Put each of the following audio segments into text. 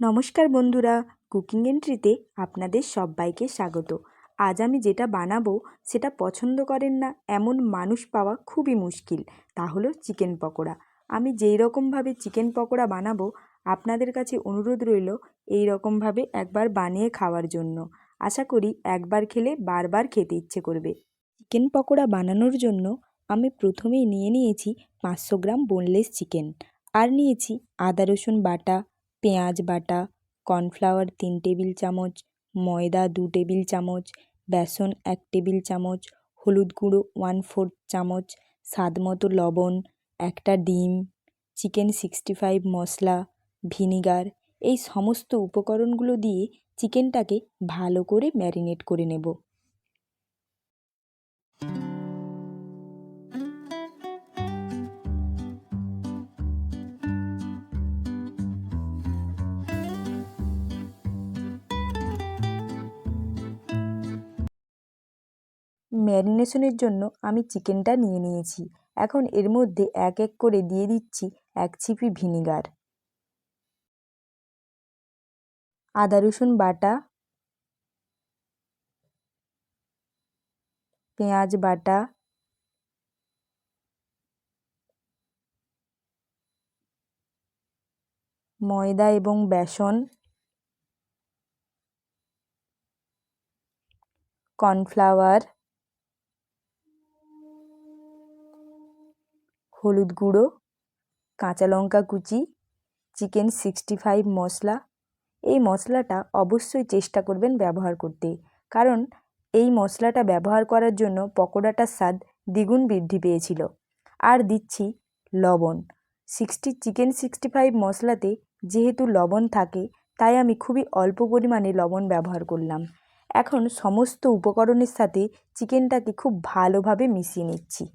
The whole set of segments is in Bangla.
নমস্কার বন্ধুরা, কুকিং এন্ট্রিতে আপনাদের সবাইকে স্বাগত। আজ আমি যেটা বানাবো সেটা পছন্দ করেন না এমন মানুষ পাওয়া খুবই মুশকিল, তা হলো চিকেন পকোড়া। আমি যেই রকমভাবে চিকেন পকোড়া বানাবো আপনাদের কাছে অনুরোধ রইল এই রকমভাবে একবার বানিয়ে খাওয়ার জন্য। আশা করি একবার খেলে বারবার খেতে ইচ্ছে করবে। চিকেন পকোড়া বানানোর জন্য আমি প্রথমেই নিয়েছি 500 গ্রাম বোনলেস চিকেন, আর নিয়েছি আদা রসুন বাটা, পেঁয়াজ বাটা, কর্নফ্লাওয়ার 3 টেবিল চামচ, ময়দা 2 টেবিল চামচ, বেসন 1 টেবিল চামচ, হলুদ গুঁড়ো 1/4 চামচ, স্বাদমতো লবণ, একটা ডিম, চিকেন 65 মশলা, ভিনিগার। এই সমস্ত উপকরণগুলো দিয়ে চিকেনটাকে ভালো করে ম্যারিনেট করে নেব। ম্যারিনেশনের জন্য আমি চিকেনটা নিয়ে নিয়েছি। এখন এর মধ্যে এক এক করে দিয়ে দিচ্ছি 1 ছিপি ভিনিগার, আদা রসুন বাটা, পেঁয়াজ বাটা, ময়দা এবং বেসন, কর্নফ্লাওয়ার, হলুদ গুঁড়ো, কাঁচা লঙ্কা কুচি, চিকেন 65 মশলা। এই মশলাটা অবশ্যই চেষ্টা করবেন ব্যবহার করতে, কারণ এই মশলাটা ব্যবহার করার জন্য পকোড়াটার স্বাদ দ্বিগুণ বৃদ্ধি পেয়েছিল। আর দিচ্ছি লবণ। চিকেন 65 মশলাতে যেহেতু লবণ থাকে, তাই আমি খুবই অল্প পরিমাণে লবণ ব্যবহার করলাম। এখন সমস্ত উপকরণের সাথে চিকেনটাকে খুব ভালোভাবে মিশিয়ে নিচ্ছি।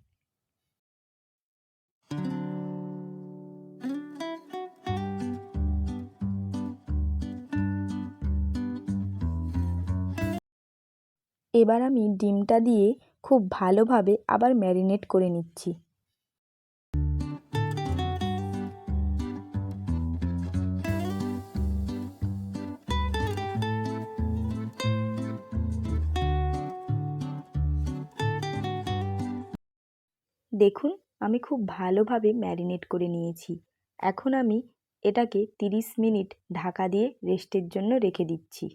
এবার আমি ডিমটা দিয়ে খুব ভালোভাবে আবার ম্যারিনেট করে নিচ্ছি। দেখুন, আমি খুব ভালোভাবে ম্যারিনেট করে নিয়েছি। এখন আমি এটাকে 30 মিনিট ঢাকা দিয়ে রেস্টের জন্য রেখে দিচ্ছি।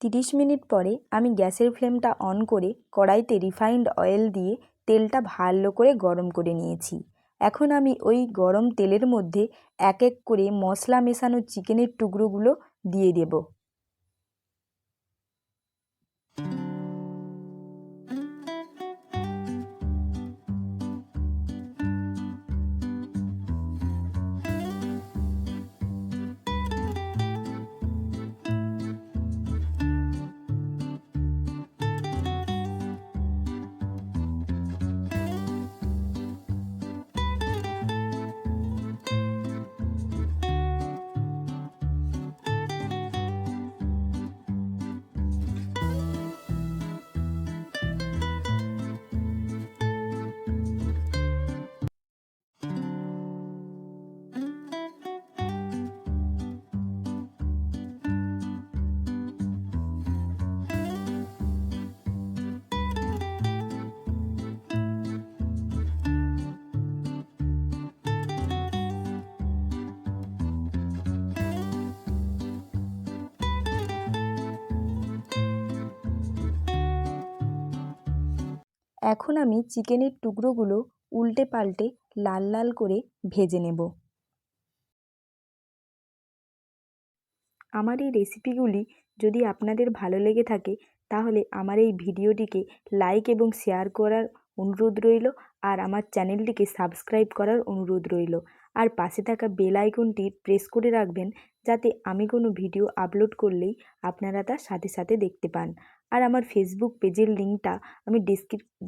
30 মিনিট পরে আমি গ্যাসের ফ্লেমটা অন করে কড়াইতে রিফাইন্ড অয়েল দিয়ে তেলটা ভালো করে গরম করে নিয়েছি। এখন আমি ওই গরম তেলের মধ্যে এক এক করে মশলা মেশানো চিকেনের টুকরোগুলো দিয়ে দেব। এখন আমি চিকেনের টুকরোগুলো উল্টে পাল্টে লাল লাল করে ভেজে নেব। আমার এই রেসিপিগুলি যদি আপনাদের ভালো লেগে থাকে, তাহলে আমার এই ভিডিওটিকে লাইক এবং শেয়ার করার অনুরোধ রইল, আর আমার চ্যানেলটিকে সাবস্ক্রাইব করার অনুরোধ রইল। আর পাশে থাকা বেল আইকনটি প্রেস করে রাখবেন, যাতে আমি কোনো ভিডিও আপলোড করলেই আপনারা তার সাথে সাথে দেখতে পান। আর আমার ফেসবুক পেজের লিঙ্কটা আমি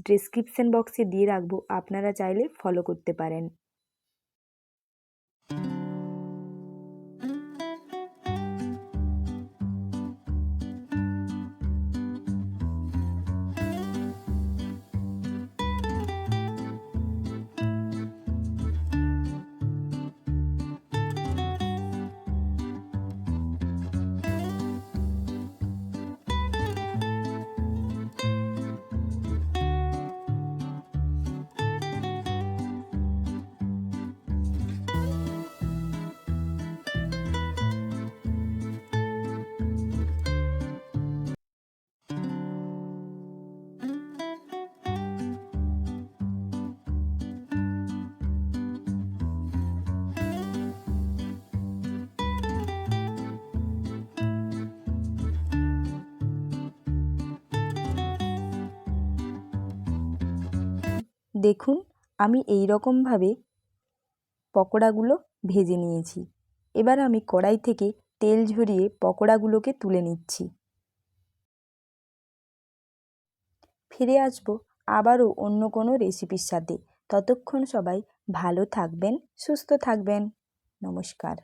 ডেসক্রিপশন বক্সে দিয়ে রাখবো, আপনারা চাইলে ফলো করতে পারেন। দেখুন আমি এই রকমভাবে পকোড়াগুলো ভেজে নিয়েছি। এবার আমি কড়াই থেকে তেল ঝরিয়ে পকোড়াগুলোকে তুলে নিচ্ছি। ফিরে আসবো আবারও অন্য কোনো রেসিপির সাথে। ততক্ষণ সবাই ভালো থাকবেন, সুস্থ থাকবেন। নমস্কার।